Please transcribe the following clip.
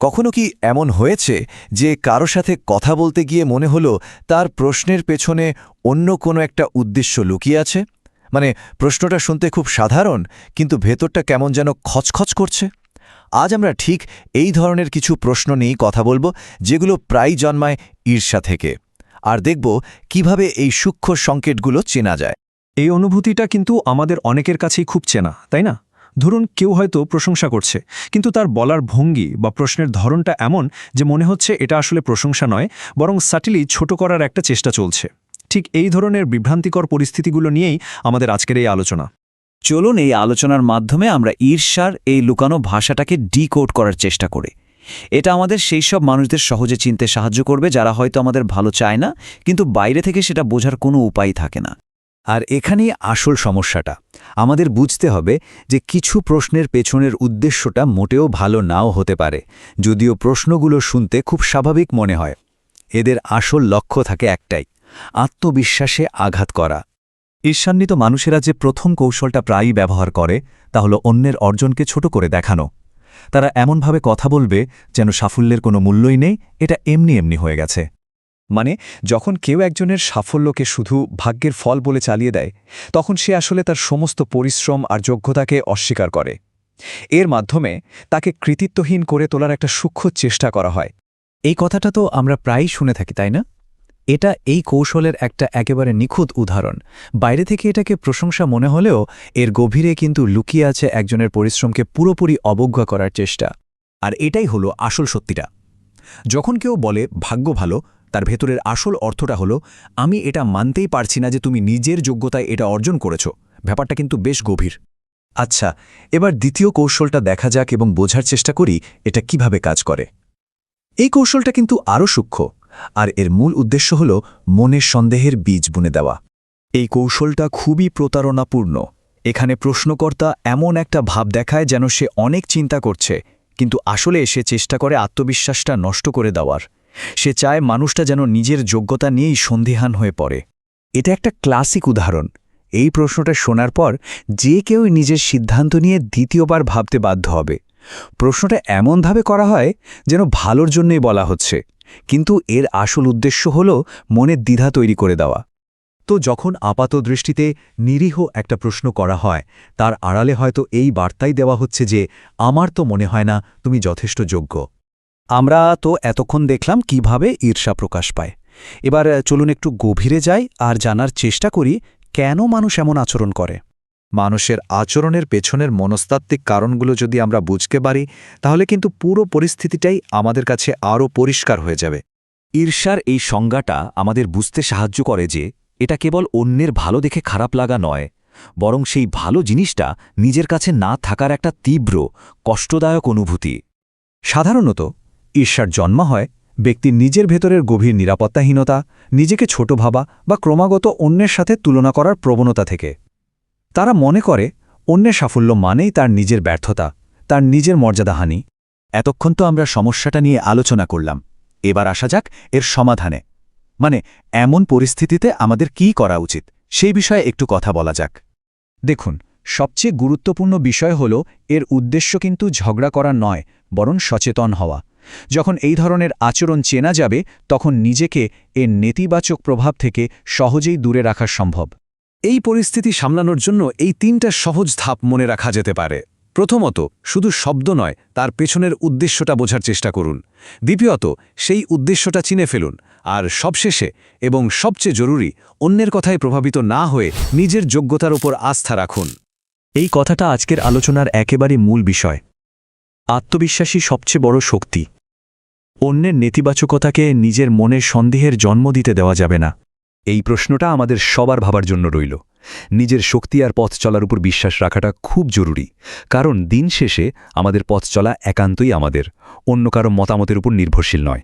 কখনো কি এমন হয়েছে যে কারো সাথে কথা বলতে গিয়ে মনে হলো তার প্রশ্নের পেছনে অন্য কোনো একটা উদ্দেশ্য লুকিয়ে আছে? মানে প্রশ্নটা শুনতে খুব সাধারণ, কিন্তু ভেতরটা কেমন যেন খচখচ করছে। আজ আমরা ঠিক এই ধরনের কিছু প্রশ্ন নিয়েই কথা বলবো, যেগুলো প্রায় জন্মায় ঈর্ষা থেকে। আর দেখব কিভাবে এই সূক্ষ্ম সংকেতগুলো চেনা যায়। এই অনুভূতিটা কিন্তু আমাদের অনেকের কাছেই খুব চেনা, তাই না? ধরুন কেউ হয়তো প্রশংসা করছে, কিন্তু তার বলার ভঙ্গি বা প্রশ্নের ধরনটা এমন যে মনে হচ্ছে এটা আসলে প্রশংসা নয়, বরং সাটিলি ছোট করার একটা চেষ্টা চলছে। ঠিক এই ধরনের বিভ্রান্তিকর পরিস্থিতিগুলো নিয়েই আমাদের আজকের এই আলোচনা। চলুন এই আলোচনার মাধ্যমে আমরা ঈর্ষার এই লুকানো ভাষাটাকে ডিকোড করার চেষ্টা করি। এটা আমাদের সেই সব মানুষদের সহজে চিনতে সাহায্য করবে যারা হয়তো আমাদের ভালো চায় না, কিন্তু বাইরে থেকে সেটা বোঝার কোনো উপায় থাকে না। আর এখানেই আসল সমস্যাটা। আমাদের বুঝতে হবে যে কিছু প্রশ্নের পেছনের উদ্দেশ্যটা মোটেও ভালো নাও হতে পারে, যদিও প্রশ্নগুলো শুনতে খুব স্বাভাবিক মনে হয়। এদের আসল লক্ষ্য থাকে একটাই: আত্মবিশ্বাসে আঘাত করা। ঈর্ষান্বিত মানুষেরা যে প্রথম কৌশলটা প্রায়ই ব্যবহার করে তা হল অন্যের অর্জনকে ছোট করে দেখানো। তারা এমনভাবে কথা বলবে যেন সাফল্যের কোনো মূল্যই নেই, এটা এমনি এমনি হয়ে গেছে। মানে যখন কেউ একজনের সাফল্যকে শুধু ভাগ্যের ফল বলে চালিয়ে দেয়, তখন সে আসলে তার সমস্ত পরিশ্রম আর যোগ্যতাকে অস্বীকার করে। এর মাধ্যমে তাকে কৃতিত্বহীন করে তোলার একটা সূক্ষ্ম চেষ্টা করা হয়। এই কথাটা তো আমরা প্রায়ই শুনে থাকি, তাই না? এটা এই কৌশলের একটা একেবারে নিখুঁত উদাহরণ। বাইরে থেকে এটাকে প্রশংসা মনে হলেও এর গভীরে কিন্তু লুকিয়ে আছে একজনের পরিশ্রমকে পুরোপুরি অবজ্ঞা করার চেষ্টা। আর এটাই হলো আসল সত্যিটা। যখন কেউ বলে ভাগ্য ভালো, তার ভেতরের আসল অর্থটা হলো আমি এটা মানতেই পারছি না যে তুমি নিজের যোগ্যতায় এটা অর্জন করেছ। ব্যাপারটা কিন্তু বেশ গভীর। আচ্ছা, এবার দ্বিতীয় কৌশলটা দেখা যাক এবং বোঝার চেষ্টা করি এটা কিভাবে কাজ করে। এই কৌশলটা কিন্তু আরও সূক্ষ্ম, আর এর মূল উদ্দেশ্য হল মনের সন্দেহের বীজ বুনে দেওয়া। এই কৌশলটা খুবই প্রতারণাপূর্ণ। এখানে প্রশ্নকর্তা এমন একটা ভাব দেখায় যেন সে অনেক চিন্তা করছে, কিন্তু আসলে সে চেষ্টা করে আত্মবিশ্বাসটা নষ্ট করে দেওয়ার। সে চায় মানুষটা যেন নিজের যোগ্যতা নিয়েই সন্দিহান হয়ে পড়ে। এটা একটা ক্লাসিক উদাহরণ। এই প্রশ্নটা শোনার পর যে কেউ নিজের সিদ্ধান্ত নিয়ে দ্বিতীয়বার ভাবতে বাধ্য হবে। প্রশ্নটা এমনভাবে করা হয় যেন ভালোর জন্যই বলা হচ্ছে, কিন্তু এর আসল উদ্দেশ্য হল মনের দ্বিধা তৈরি করে দেওয়া। তো যখন আপাত দৃষ্টিতে নিরীহ একটা প্রশ্ন করা হয়, তার আড়ালে হয়তো এই বার্তাই দেওয়া হচ্ছে যে আমার তো মনে হয় না তুমি যথেষ্ট যোগ্য। আমরা তো এতক্ষণ দেখলাম কিভাবে ঈর্ষা প্রকাশ পায়। এবার চলুন একটু গভীরে যাই আর জানার চেষ্টা করি কেন মানুষ এমন আচরণ করে। মানুষের আচরণের পেছনের মনস্তাত্ত্বিক কারণগুলো যদি আমরা বুঝতে পারি, তাহলে কিন্তু পুরো পরিস্থিতিটাই আমাদের কাছে আরও পরিষ্কার হয়ে যাবে। ঈর্ষার এই সংজ্ঞাটা আমাদের বুঝতে সাহায্য করে যে এটা কেবল অন্যের ভালো দেখে খারাপ লাগা নয়, বরং সেই ভালো জিনিসটা নিজের কাছে না থাকার একটা তীব্র, কষ্টদায়ক অনুভূতি। সাধারণত ঈর্ষার জন্ম হয় ব্যক্তির নিজের ভেতরের গভীর নিরাপত্তাহীনতা, নিজেকে ছোট ভাবা বা ক্রমাগত অন্যের সাথে তুলনা করার প্রবণতা থেকে। তারা মনে করে অন্যের সাফল্য মানেই তার নিজের ব্যর্থতা, তার নিজের মর্যাদাহানি। এতক্ষণ তো আমরা সমস্যাটা নিয়ে আলোচনা করলাম। এবার আসা যাক এর সমাধানে। মানে এমন পরিস্থিতিতে আমাদের কী করা উচিত সেই বিষয়ে একটু কথা বলা যাক। দেখুন, সবচেয়ে গুরুত্বপূর্ণ বিষয় হল এর উদ্দেশ্য কিন্তু ঝগড়া করা নয়, বরং সচেতন হওয়া। যখন এই ধরনের আচরণ চেনা যাবে, তখন নিজেকে এর নেতিবাচক প্রভাব থেকে সহজেই দূরে রাখা সম্ভব। এই পরিস্থিতি সামলানোর জন্য এই ৩টা সহজ ধাপ মনে রাখা যেতে পারে। প্রথমত, শুধু শব্দ নয়, তার পেছনের উদ্দেশ্যটা বোঝার চেষ্টা করুন। দ্বিতীয়ত, সেই উদ্দেশ্যটা চিনে ফেলুন। আর সবশেষে এবং সবচেয়ে জরুরি, অন্যের কথায় প্রভাবিত না হয়ে নিজের যোগ্যতার উপর আস্থা রাখুন। এই কথাটা আজকের আলোচনার একেবারে মূল বিষয়। আত্মবিশ্বাসী সবচেয়ে বড় শক্তি। অন্যের নেতিবাচকতাকে নিজের মনের সন্দেহের জন্ম দিতে দেওয়া যাবে না। এই প্রশ্নটা আমাদের সবার ভাবার জন্য রইল। নিজের শক্তি আর পথ চলার উপর বিশ্বাস রাখাটা খুব জরুরি, কারণ দিন শেষে আমাদের পথ চলা একান্তই আমাদের, অন্য কারো মতামতের উপর নির্ভরশীল নয়।